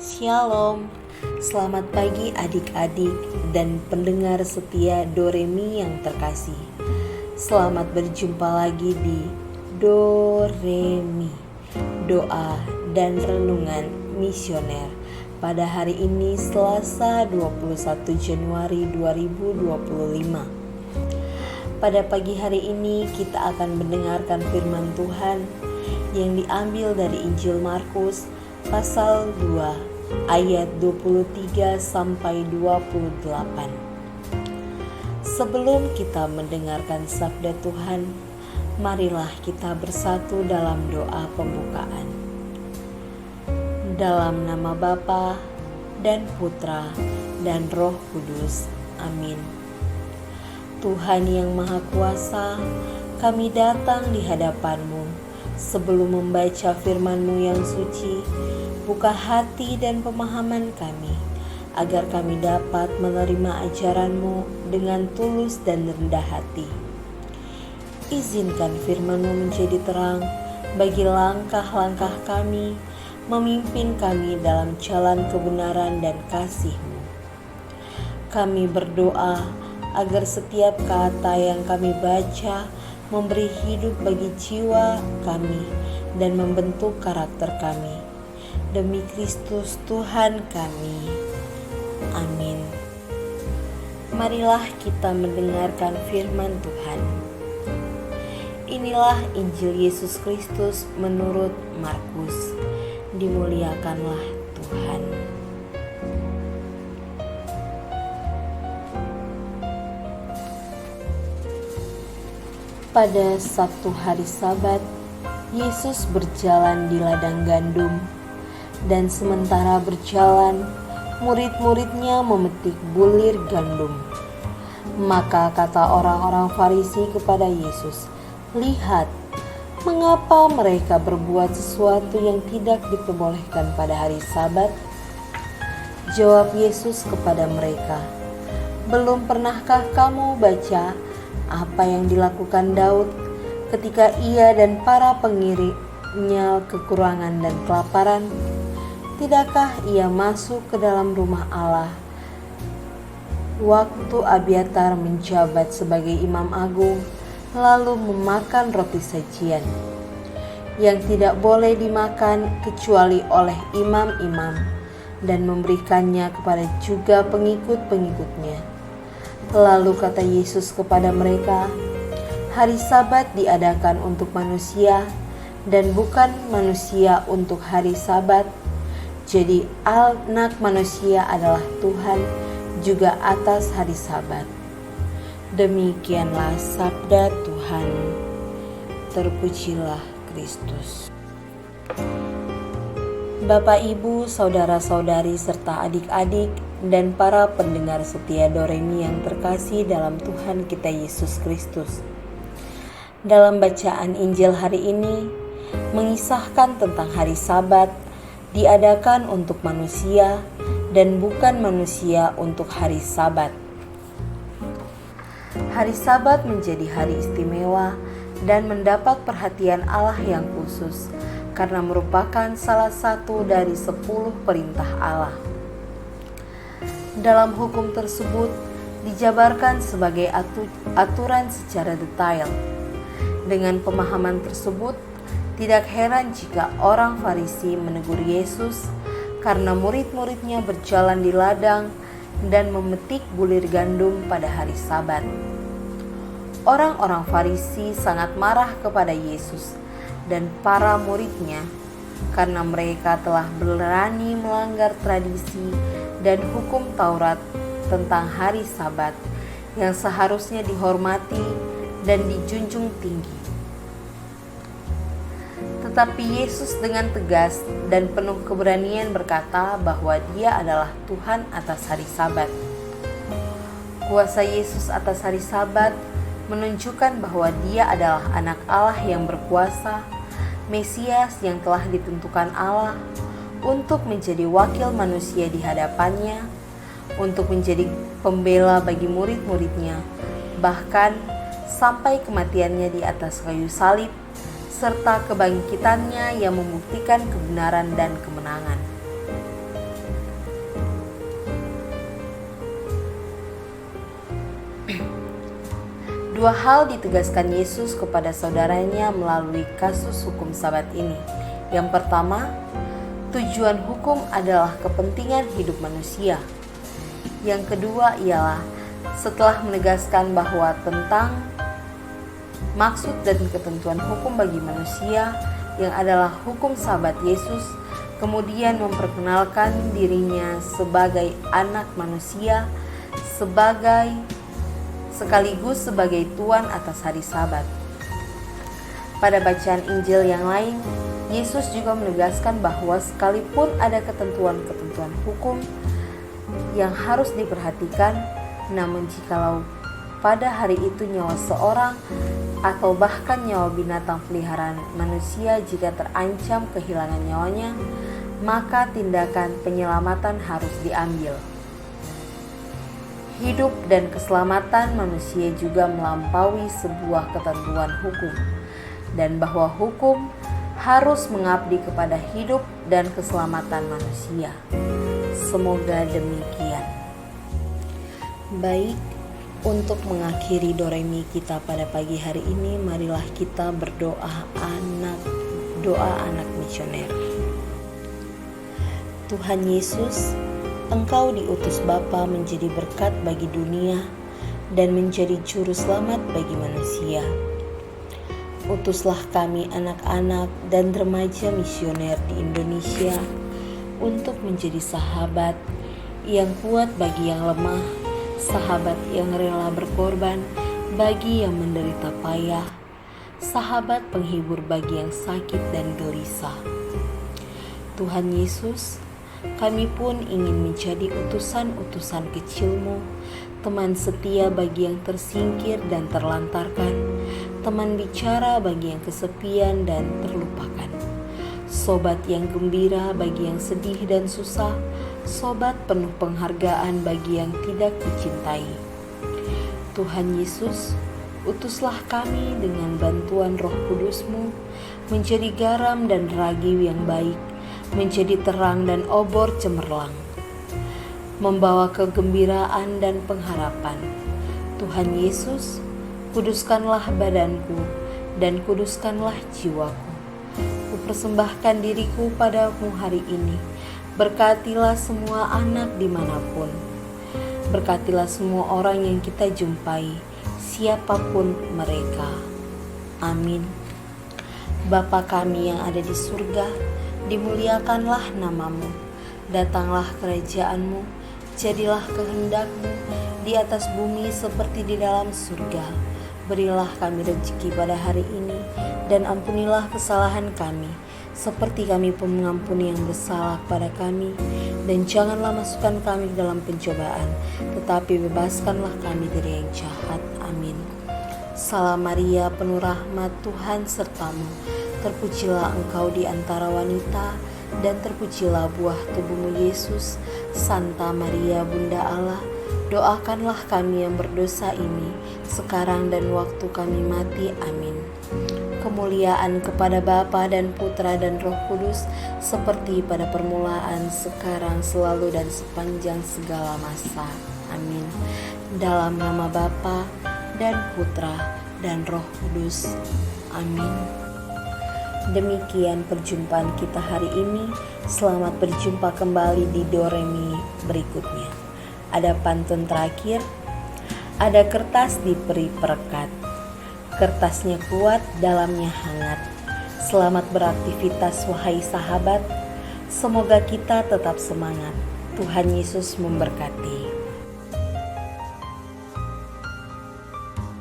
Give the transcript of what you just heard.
Shalom, selamat pagi adik-adik dan pendengar setia Doremi yang terkasih. Selamat berjumpa lagi di Doremi, doa dan renungan misioner. Pada hari ini Selasa 21 Januari 2025. Pada pagi hari ini kita akan mendengarkan firman Tuhan yang diambil dari Injil Markus pasal 2 ayat 23 sampai 28. Sebelum kita mendengarkan sabda Tuhan, marilah kita bersatu dalam doa pembukaan. Dalam nama Bapa dan Putra dan Roh Kudus. Amin. Tuhan yang Maha Kuasa, kami datang di hadapan-Mu sebelum membaca firman-Mu yang suci. Buka hati dan pemahaman kami, agar kami dapat menerima ajaran-Mu dengan tulus dan rendah hati. Izinkan firman-Mu menjadi terang bagi langkah-langkah kami, memimpin kami dalam jalan kebenaran dan kasih-Mu. Kami berdoa agar setiap kata yang kami baca memberi hidup bagi jiwa kami dan membentuk karakter kami. Demi Kristus Tuhan kami. Amin. Marilah kita mendengarkan firman Tuhan. Inilah Injil Yesus Kristus menurut Markus. Dimuliakanlah Tuhan. Pada Sabtu hari Sabat, Yesus berjalan di ladang gandum. Dan sementara berjalan, murid-muridnya memetik bulir gandum. Maka kata orang-orang Farisi kepada Yesus, "Lihat, mengapa mereka berbuat sesuatu yang tidak diperbolehkan pada hari Sabat?" Jawab Yesus kepada mereka, "Belum pernahkah kamu baca apa yang dilakukan Daud ketika ia dan para pengiringnya kekurangan dan kelaparan? Tidakkah ia masuk ke dalam rumah Allah waktu Abiatar menjabat sebagai imam agung, lalu memakan roti sajian yang tidak boleh dimakan kecuali oleh imam-imam, dan memberikannya kepada juga pengikut-pengikutnya?" Lalu kata Yesus kepada mereka, "Hari Sabat diadakan untuk manusia dan bukan manusia untuk hari Sabat. Jadi Anak Manusia adalah Tuhan juga atas hari Sabat." Demikianlah sabda Tuhan. Terpujilah Kristus. Bapak, Ibu, saudara-saudari serta adik-adik dan para pendengar setia Doremi yang terkasih dalam Tuhan kita Yesus Kristus. Dalam bacaan Injil hari ini mengisahkan tentang hari Sabat diadakan untuk manusia dan bukan manusia untuk hari Sabat. Hari Sabat menjadi hari istimewa dan mendapat perhatian Allah yang khusus karena merupakan salah satu dari 10 perintah Allah. Dalam hukum tersebut dijabarkan sebagai aturan secara detail. Dengan pemahaman tersebut, tidak heran jika orang Farisi menegur Yesus karena murid-muridnya berjalan di ladang dan memetik bulir gandum pada hari Sabat. Orang-orang Farisi sangat marah kepada Yesus dan para muridnya karena mereka telah berani melanggar tradisi dan hukum Taurat tentang hari Sabat yang seharusnya dihormati dan dijunjung tinggi. Tetapi Yesus dengan tegas dan penuh keberanian berkata bahwa Dia adalah Tuhan atas hari Sabat. Kuasa Yesus atas hari Sabat menunjukkan bahwa Dia adalah Anak Allah yang berkuasa, Mesias yang telah ditentukan Allah untuk menjadi wakil manusia di hadapannya, untuk menjadi pembela bagi murid-muridnya, bahkan sampai kematiannya di atas kayu salib, serta kebangkitannya yang membuktikan kebenaran dan kemenangan. Dua hal ditegaskan Yesus kepada saudaranya melalui kasus hukum Sabat ini. Yang pertama, tujuan hukum adalah kepentingan hidup manusia. Yang kedua ialah setelah menegaskan bahwa tentang maksud dan ketentuan hukum bagi manusia yang adalah hukum Sabat, Yesus kemudian memperkenalkan dirinya sebagai anak manusia, sekaligus sebagai Tuhan atas hari Sabat. Pada bacaan Injil yang lain, Yesus juga menegaskan bahwa sekalipun ada ketentuan-ketentuan hukum yang harus diperhatikan, namun jikalau pada hari itu nyawa seorang atau bahkan nyawa binatang peliharaan manusia jika terancam kehilangan nyawanya, maka tindakan penyelamatan harus diambil. Hidup dan keselamatan manusia juga melampaui sebuah ketentuan hukum, dan bahwa hukum harus mengabdi kepada hidup dan keselamatan manusia. Semoga demikian. Baik, untuk mengakhiri doremi kita pada pagi hari ini, marilah kita berdoa doa anak misioner. Tuhan Yesus, Engkau diutus Bapa menjadi berkat bagi dunia dan menjadi juru selamat bagi manusia. Utuslah kami anak-anak dan remaja misioner di Indonesia untuk menjadi sahabat yang kuat bagi yang lemah, sahabat yang rela berkorban bagi yang menderita payah, sahabat penghibur bagi yang sakit dan gelisah. Tuhan Yesus, kami pun ingin menjadi utusan-utusan kecil-Mu, teman setia bagi yang tersingkir dan terlantarkan, teman bicara bagi yang kesepian dan terlupakan, sobat yang gembira bagi yang sedih dan susah, sobat penuh penghargaan bagi yang tidak dicintai. Tuhan Yesus, utuslah kami dengan bantuan Roh Kudus-Mu menjadi garam dan ragi yang baik, menjadi terang dan obor cemerlang, membawa kegembiraan dan pengharapan. Tuhan Yesus, kuduskanlah badanku dan kuduskanlah jiwaku. Kupersembahkan diriku padamu hari ini. Berkatilah semua anak dimanapun. Berkatilah semua orang yang kita jumpai, siapapun mereka. Amin. Bapa kami yang ada di surga, dimuliakanlah nama-Mu, datanglah kerajaan-Mu, jadilah kehendak-Mu di atas bumi seperti di dalam surga. Berilah kami rezeki pada hari ini, dan ampunilah kesalahan kami, seperti kami pun mengampuni yang bersalah kepada kami. Dan janganlah masukkan kami dalam pencobaan, tetapi bebaskanlah kami dari yang jahat. Amin. Salam Maria, penuh rahmat, Tuhan serta-Mu. Terpujilah Engkau di antara wanita, dan terpujilah buah tubuh-Mu Yesus. Santa Maria, Bunda Allah, doakanlah kami yang berdosa ini, sekarang dan waktu kami mati. Amin. Kemuliaan kepada Bapa dan Putra dan Roh Kudus, seperti pada permulaan, sekarang, selalu, dan sepanjang segala masa. Amin. Dalam nama Bapa dan Putra dan Roh Kudus. Amin. Demikian perjumpaan kita hari ini. Selamat berjumpa kembali di doremi berikutnya. Ada pantun terakhir. Ada kertas diberi perekat, kertasnya kuat, dalamnya hangat. Selamat beraktivitas wahai sahabat. Semoga kita tetap semangat. Tuhan Yesus memberkati.